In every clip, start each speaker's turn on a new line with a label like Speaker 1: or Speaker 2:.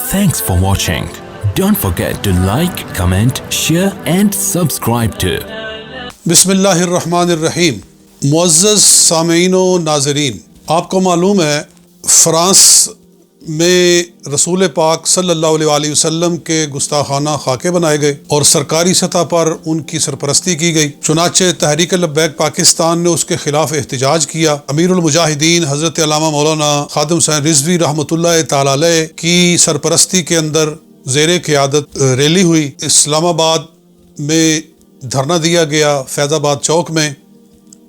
Speaker 1: Thanks for watching. Don't forget to like, comment, share and subscribe to
Speaker 2: बिस्मिल्लाहिर्रहमानिर्रहीम। मुअज़्ज़ज़ सामीन व नाज़रीन, आपको मालूम है फ़्रांस में रसूल पाक सल्लल्लाहु अलैहि वसल्लम के गुस्ताखाना खाके बनाए गए और सरकारी सतह पर उनकी सरपरस्ती की गई। चुनाचे तहरीक लब्बैक पाकिस्तान ने उसके खिलाफ एहतजाज किया। अमीरुल मुजाहिदीन हज़रत अल्लामा मौलाना खादिम हुसैन रिज़वी रहमतुल्लाह तआला अलैह की सरपरस्ती के अंदर ज़ेरे क़ियादत रैली हुई। इस्लामाबाद में धरना दिया गया, फैज़ाबाद चौक में,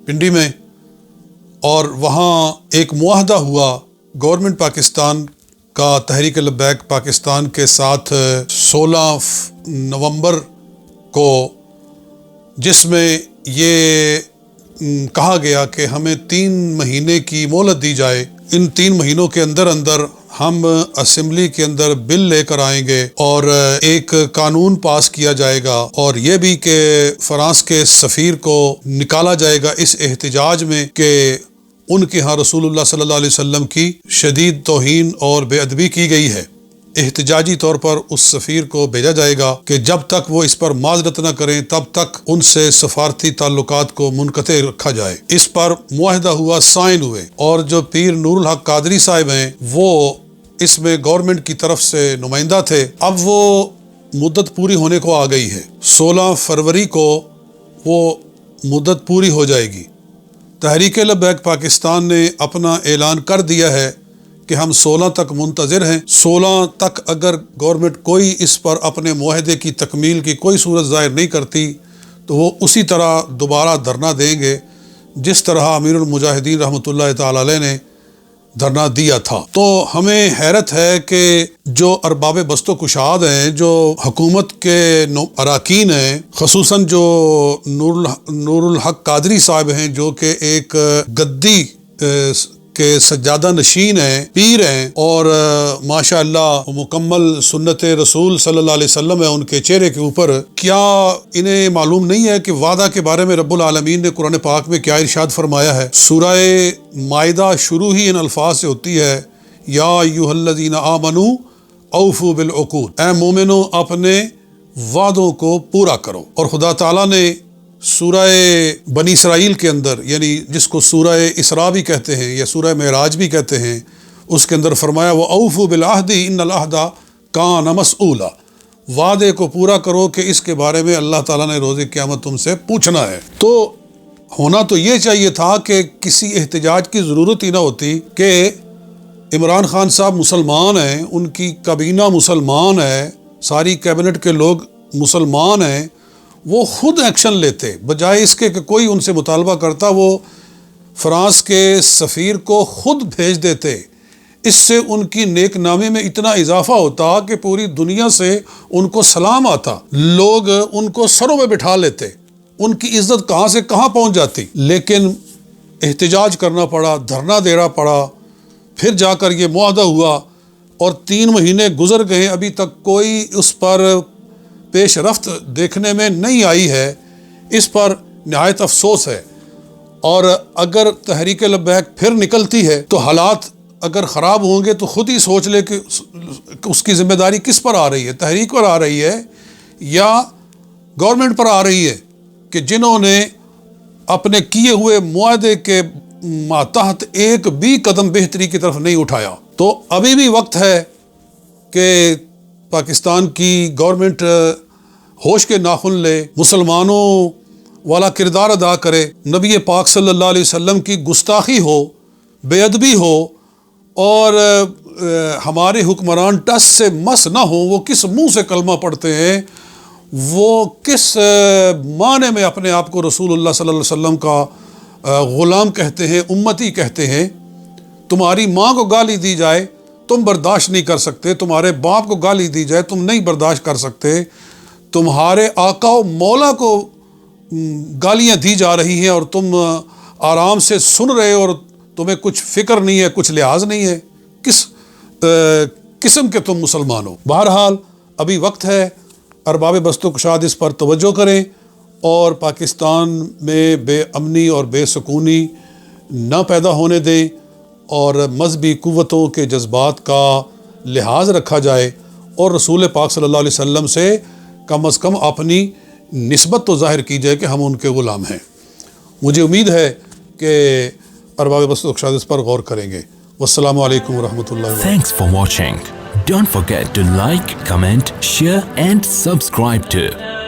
Speaker 2: पिंडी में, और वहाँ एक मुआहदा हुआ गवर्नमेंट पाकिस्तान का तहरीक लब्बैक पाकिस्तान के साथ 16 नवंबर को, जिसमें ये कहा गया कि हमें 3 महीने की मोहलत दी जाए। इन 3 महीनों के अंदर अंदर हम असेंबली के अंदर बिल लेकर आएंगे और एक कानून पास किया जाएगा, और ये भी कि फ्रांस के सफ़ीर को निकाला जाएगा इस एहतजाज में कि उनके यहाँ रसूलुल्लाह सल्लल्लाहु अलैहि वसल्लम की शदीद तौहीन और बेअदबी की गई है। एहतजाजी तौर पर उस सफ़ीर को भेजा जाएगा कि जब तक वो इस पर माजरत न करें तब तक उनसे सफारती ताल्लुकात को मुनक़ते रखा जाए। इस पर मुआहदा हुआ, साइन हुए, और जो पीर नूरुल हक कादरी साहिब हैं वो इसमें गवर्नमेंट की तरफ से नुमाइंदा थे। अब वो मुद्दत पूरी होने को आ गई है। 16 फरवरी को वो मुद्दत पूरी हो जाएगी। तहरीक लब्बैक पाकिस्तान ने अपना ऐलान कर दिया है कि हम 16 तक मुंतज़िर हैं। 16 तक अगर गवर्नमेंट कोई इस पर अपने मुआहदे की तकमील की कोई सूरत ज़ाहिर नहीं करती तो वो उसी तरह दोबारा धरना देंगे जिस तरह अमीरुल मुजाहिदीन रहमतुल्लाह तआला अलैह ने धरना दिया था। तो हमें हैरत है कि जो अरबाब बस्तो कुशाद हैं, जो हुकूमत के अराकीन हैं, ख़ुसूसन जो नूरुल हक कादरी साहब हैं, जो कि एक गद्दी के सज्जादा नशीन हैं, पीर हैं, और माशाअल्लाह मुकम्मल सुन्नत रसूल सल्लल्लाहु अलैहि वसल्लम है उनके चेहरे के ऊपर। क्या इन्हें मालूम नहीं है कि वादा के बारे में रब्बुल आलमीन ने कुरान पाक में क्या इरशाद फरमाया है? सूरह माइदा शुरू ही इन अल्फाज से होती है, या अय्युहल्लज़ीना आमनू औफू बिल उक़ूद, ऐ मोमिनो अपने वादों को पूरा करो। और खुदा ताला ने सूरह बनी इसराइल के अंदर, यानी जिसको सूरह इसरा भी कहते हैं या सूरह मेराज भी कहते हैं, उसके अंदर फरमाया वो औफू बिल अहदी इन्नल अहदा कान मसऊला, वादे को पूरा करो कि इसके बारे में अल्लाह ताला ने रोज़े क़यामत तुमसे पूछना है। तो होना तो ये चाहिए था कि किसी एहतजाज की ज़रूरत ही ना होती कि इमरान खान साहब मुसलमान हैं, उनकी काबीना मुसलमान है, सारी कैबिनेट के लोग मुसलमान हैं, वो खुद एक्शन लेते, बजाय इसके कि कोई उनसे मुतालबा करता, वो फ्रांस के सफ़ीर को खुद भेज देते। इससे उनकी नेक नामे में इतना इजाफा होता कि पूरी दुनिया से उनको सलाम आता, लोग उनको सरों में बिठा लेते, उनकी इज़्ज़त कहाँ से कहाँ पहुँच जाती। लेकिन एहतजाज करना पड़ा, धरना देना पड़ा, फिर जाकर ये मुआहदा हुआ, और 3 महीने गुजर गए, अभी तक कोई उस पर पेश रफ्त देखने में नहीं आई है। इस पर नहायत अफसोस है। और अगर तहरीक लब्बैक फिर निकलती है तो हालात अगर ख़राब होंगे तो ख़ुद ही सोच ले कि उसकी ज़िम्मेदारी किस पर आ रही है, तहरीक पर आ रही है या गवर्नमेंट पर आ रही है कि जिन्होंने अपने किए हुए मुआहदे के मातहत एक भी कदम बेहतरी की तरफ नहीं उठाया। तो अभी भी वक्त है कि पाकिस्तान की गवर्नमेंट होश के नाखुन ले, मुसलमानों वाला किरदार अदा करे, नबी पाक सल्लल्लाहु अलैहि वसल्लम की गुस्ताखी हो, बेअदबी हो, और हमारे हुक्मरान टस से मस ना हो। वो किस मुंह से कलमा पढ़ते हैं, वो किस माने में अपने आप को रसूलुल्लाह सल्लल्लाहु अलैहि वसल्लम का ग़ुलाम कहते हैं, उम्मती कहते हैं। तुम्हारी माँ को गाली दी जाए तुम बर्दाश्त नहीं कर सकते, तुम्हारे बाप को गाली दी जाए तुम नहीं बर्दाश्त कर सकते, तुम्हारे आका व मौला को गालियां दी जा रही हैं और तुम आराम से सुन रहे हो और तुम्हें कुछ फ़िक्र नहीं है, कुछ लिहाज नहीं है। किस किस्म के तुम मुसलमान हो? बहरहाल अभी वक्त है, अरबाब बस्तो कुशाद इस पर तवज्जो करें और पाकिस्तान में बेअमनी और बेसुकूनी न पैदा होने दें और मजहबी कुव्वतों के जज्बात का लिहाज रखा जाए। اور رسول پاک صلی اللہ علیہ وسلم سے کم از کم اپنی نسبت تو ظاہر کیجئے کہ ہم ان کے غلام ہیں۔ مجھے امید ہے کہ ارباب بصیرت و بصائر اس پر غور کریں گے۔ والسلام علیکم ورحمۃ اللہ وبرکاتہ۔
Speaker 1: Thanks for watching. Don't forget to like, comment, share and subscribe to